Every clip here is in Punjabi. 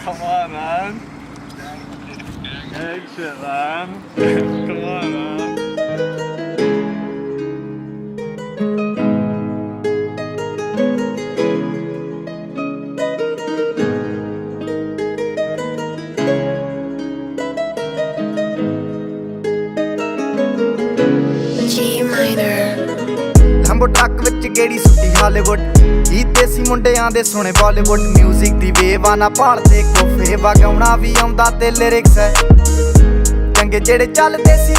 Come on, man. Gang shit, man. Come on, man. G minor. ਲੰਬੋ ਟਰੱਕ ਵਿੱਚ ਗੇੜੀ ਸੁੱਟੀ ਹਾਲੀਵੁੱਡ ਜੀ ਦੇਸੀ ਮੁੰਡਿਆਂ ਦੇ ਸੋਹਣੇ ਬਾਲੀਵੁੱਡ ਮਿਊਜ਼ਿਕ ਦੀ ਵੇਵ ਆ ਨਾ ਭਾਲਦੇ ਕੋਫੇ ਵਗਾਉਣਾ ਵੀ ਆਉਂਦਾ ਤੇ ਲਿਰਿਕਸ ਹੈ ਚੰਗੇ ਜਿਹੜੇ ਚੱਲਦੇ ਸੀ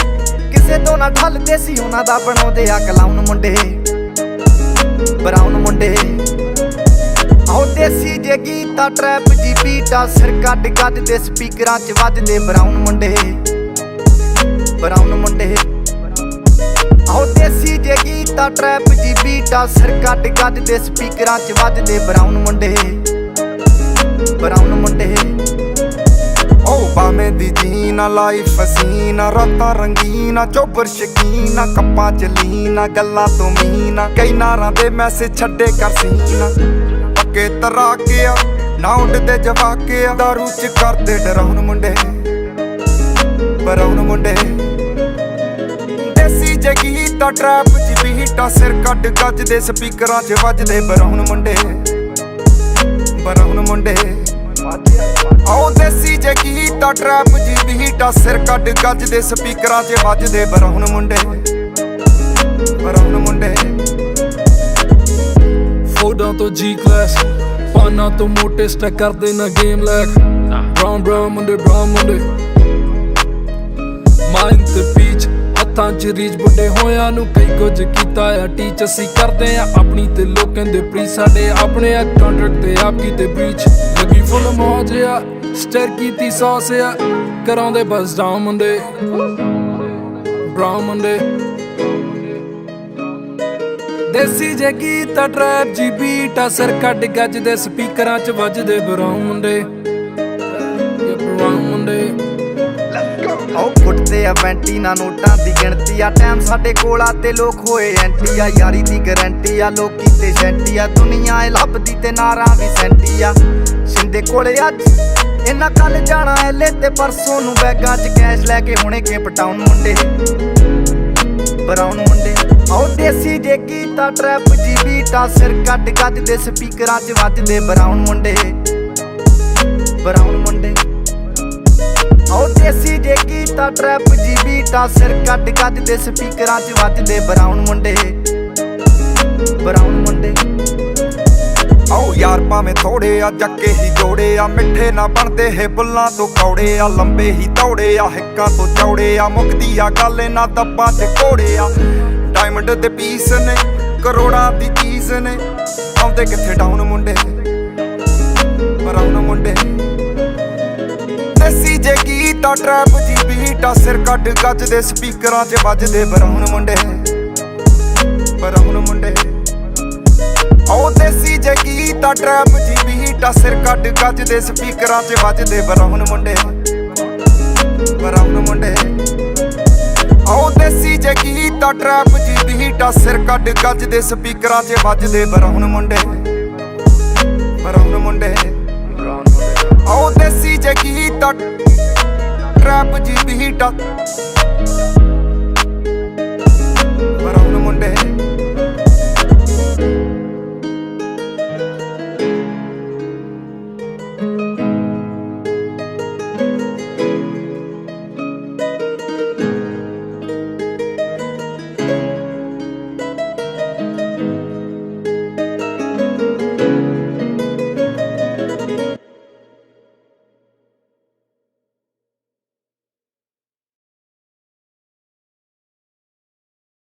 ਕਿਸੇ ਤੋਂ ਨਾ ਠੱਲਦੇ ਸੀ ਉਹਨਾਂ ਦਾ ਬਣਾਉਂਦੇ ਆ ਕਲਾਉਨ ਮੁੰਡੇ ਬਰਾਊਨ ਮੁੰਡੇ ਆਉ ਦੇਸੀ ਜੇ ਗੀਤਾ ਟਰੈਪ ਜੀ ਬੀਟਾ ਸਿਰ ਕੱਢ ਗੱਜਦੇ ਸਪੀਕਰਾਂ 'ਚ ਵੱਜਦੇ ਬਰਾਊਨ ਮੁੰਡੇ ਆਉ ਦੇਸੀ ਜੇ ਗੀਤਾ ਟਰੈਪ ਜੀ ਬੀਟਾ ਸਿਰ ਕੱਢ ਗੱਜਦੇ ਸਪੀਕਰਾਂ 'ਚ ਵੱਜਦੇ ਬਰਾਊਨ ਮੁੰਡੇ ਓ ਬਾਵੇਂ ਦੀ ਜੀਨਾ ਲਾਈਫ ਹਸੀਨਾ ਰਾਤਾਂ ਰੰਗੀਨਾ ਚੋਬਰ ਸ਼ਕੀਨਾ ਕੱਪਾਂ ਚ ਲੀਨਾ ਗੱਲਾਂ ਤੋਂ ਮੀਨਾ ਕਈ ਨਾਰਾਂ ਦੇ ਮੈਸੇਜ ਛੱਡੇ ਕਰ ਸੀਨਾ ਪੱਕੇ ਤਰਾਕਿਆ ਨਾ ਉੱਡਦੇ ਜਵਾਕਿਆ ਦਾਰੂ ਚ ਕਰਦੇ ਡਰਾਉਣ ਮੁੰਡੇ ਬਰਾਊਨ ਮੁੰਡੇ ਦੇਸੀ ਜੇ ਗੀਤਾ ਟਰੈਪ ਜੀ ਬੀਟਾ ਸਿਰ ਕੱਢ ਗੱਜਦੇ ਸਪੀਕਰਾਂ 'ਚ ਵੱਜਦੇ ਬਰਾਊਨ ਮੁੰਡੇ ਆਉ ਦੇਸੀ ਜੇ ਗੀਤਾ ਟਰੈਪ ਜੀ ਬੀਟਾ ਸਿਰ ਕੱਢ ਗੱਜਦੇ ਸਪੀਕਰਾਂ 'ਚ ਵੱਜਦੇ ਬਰਾਊਨ ਮੁੰਡੇ ਫੋਡਾਂ ਤੋਂ ਜੀ ਕਲਾਸ ਪਾਨਾਂ ਤੋਂ ਮੋਟੇ ਸਟੈਕ ਕਰਦੇ ਨਾ ਗੇਮ ਲੈਕ ਬਰਾਊਨ ਮੁੰਡੇ ਮਾਈਂਡ ਤੇ ਪੀਚ ਹੱਥਾਂ 'ਚ ਰੀਚ ਬੁੱਢੇ ਹੋਇਆਂ ਨੂੰ ਕਈ ਕੁਝ ਕੀਤਾ ਆ ਟੀਚ ਅਸੀਂ ਕਰਦੇ ਆ ਆਪਣੀ ਤੇ ਲੋਕਾਂ ਦੇ ਪ੍ਰੀ ਸਾਡੇ ਆਪਣੇ ਆ ਕੰਟਰੈਕਟ ਤੇ ਆਪ ਕੀਤੇ ਬ੍ਰੀਚ ਲੱਗੀ ਫੁੱਲ ਮੌਜ ਆ ਸਟਰ ਕੀਤੀ ਸੌਸ ਆ ਕਰਾਉਂਦੇ ਬਸ ਡਾਊਨ ਮੁੰਡੇ ਬਰਾਊਨ ਮੁੰਡੇ ਦੇਸੀ ਜੇ ਗੀਤਾ ਟਰੈਪ ਜੀ ਬੀਟਾ ਸਿਰ ਕੱਢ ਗੱਜਦੇ ਸਪੀਕਰਾਂ 'ਚ ਵੱਜਦੇ ਬਰਾਊਨ ਮੁੰਡੇ ਆਉ ਫੁੱਟਦੇ ਆ ਵੈਂਟੀ ਨਾ ਨੋਟਾਂ ਦੀ ਗਿਣਤੀ ਆ ਟਾਈਮ ਸਾਡੇ ਕੋਲ ਆ ਤੇ ਲੋਕ ਹੋਏ ਐਂਟੀ ਆ ਯਾਰੀ ਦੀ ਗਰੰਟੀ ਆ ਲੋਕੀ ਤੇ ਸ਼ੈਂਟੀ ਆ ਦੁਨੀਆ ਏ ਲੱਭਦੀ ਤੇ ਨਾਰਾਂ ਵੀ ਸੈਂਟੀ ਆ ਸਿੰਦੇ ਕੋਲੇ ਅੱਜ ਇਹਨਾਂ ਕੱਲ ਜਾਣਾ ਐਲੇ ਤੇ ਪਰਸੋਂ ਨੂੰ ਬੈਗਾਂ 'ਚ ਕੈਸ਼ ਲੈ ਕੇ ਹੁਣੇ ਕੇਪ ਟਾਊਨ ਮੁੰਡੇ ਬਰਾਊਨ ਮੁੰਡੇ ਆਉ ਦੇਸੀ ਜੇ ਗੀਤਾ ਟਰੈਪ ਜੀ ਬੀਟਾ ਸਿਰ ਕੱਢ ਗੱਜਦੇ ਸਪੀਕਰਾਂ 'ਚ ਵੱਜਦੇ ਬਰਾਊਨ ਮੁੰਡੇ ਆਉ ਦੇਸੀ ਜੇ ਗੀਤਾ ਟਰੈਪ ਜੀ ਬੀਟਾ ਸਿਰ ਕੱਢ ਗੱਜਦੇ ਸਪੀਕਰਾਂ 'ਚ ਵੱਜਦੇ ਬਰਾਊਨ ਮੁੰਡੇ ਆਉ ਯਾਰ ਭਾਵੇਂ ਥੋੜੇ ਆ ਜੱਕੇ ਹੀ ਜੋੜੇ ਆ ਮਿੱਠੇ ਨਾ ਬਣਦੇ ਹੈ ਬੁੱਲਾਂ ਤੋਂ ਕੌੜੇ ਆ ਲੰਬੇ ਹੀ ਦੌੜੇ ਆ ਹਿੱਕਾਂ ਤੋਂ ਚੌੜੇ ਆ ਮੁੱਕਦੀ ਆ ਗੱਲ ਇਹਨਾਂ ਦੱਬਾਂ 'ਚ ਘੋੜੇ ਆ ਡਾਇਮੰਡ ਦੇ ਪੀਸ ਨੇ ਕਰੋੜਾਂ ਦੀ ਚੀਜ਼ ਨੇ ਆਉਂਦੇ ਕਿੱਥੇ ਡਾਊਨ ਮੁੰਡੇ ਬਰਾਊਨ ਮੁੰਡੇ ਦੇਸੀ ਜੇ ਗੀਤਾ ਟਰੈਪ ਜੀ ਬੀਟਾ ਸਿਰ ਕੱਢ ਗੱਜਦੇ ਸਪੀਕਰਾਂ 'ਚ ਵੱਜਦੇ ਬਰਾਊਨ ਮੁੰਡੇ ਆਉ ਦੇਸੀ ਜੇ ਗੀਤਾ ਟਰੈਪ ਜੀ ਬੀਟਾ ਸਿਰ ਕੱਢ ਗੱਜਦੇ ਸਪੀਕਰਾਂ 'ਚ ਵੱਜਦੇ ਬਰਾਊਨ ਮੁੰਡੇ ਆਉ ਦੇਸੀ ਜੇ ਗੀਤਾ ਟਰੈਪ ਜੀ ਬੀਟਾ ਸਿਰ ਕੱਢ ਗੱਜਦੇ ਸਪੀਕਰਾਂ 'ਚ ਵੱਜਦੇ ਬਰਾਊਨ ਮੁੰਡੇ ਆਉ ਦੇਸੀ ਜੇ ਗੀਤਾ ਟਰੈਪ ਜੀ ਬੀਟਾ ਬਰਾਊਨ